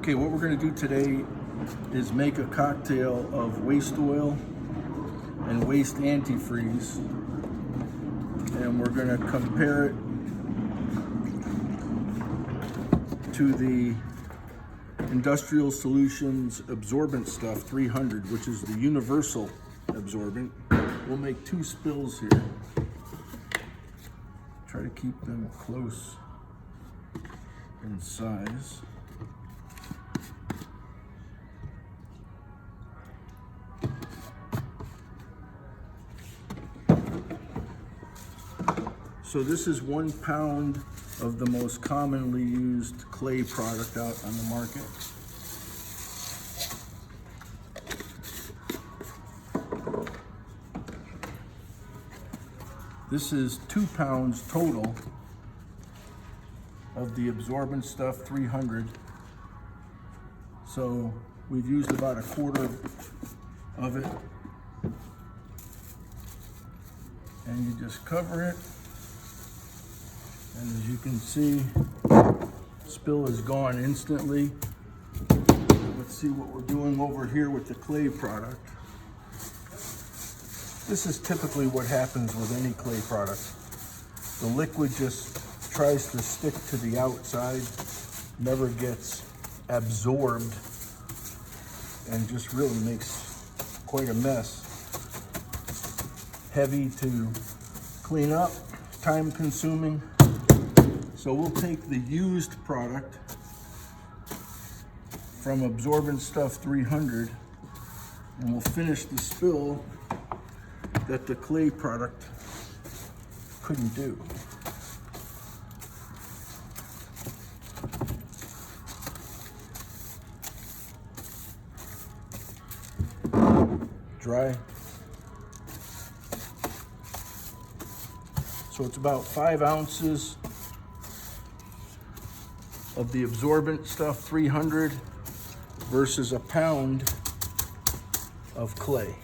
Okay, what we're going to do today is make a cocktail of waste oil and waste antifreeze, and we're going to compare it to the Industrial Solutions Absorbent Stuff 300, which is the universal absorbent. We'll make 2 spills here. Try to keep them close in size. So this is 1 pound of the most commonly used clay product out on the market. This is 2 pounds total of the Absorbent Stuff 300. So we've used about 1/4 of it. And you just cover it. And as you can see, spill is gone instantly. Let's see what we're doing over here with the clay product. This is typically what happens with any clay product. The liquid just tries to stick to the outside, never gets absorbed, and just really makes quite a mess. Heavy to clean up, time consuming. So we'll take the used product from Absorbent Stuff 300 and we'll finish the spill that the clay product couldn't do. Dry. So it's about 5 ounces of the Absorbent Stuff 300 versus 1 pound of clay.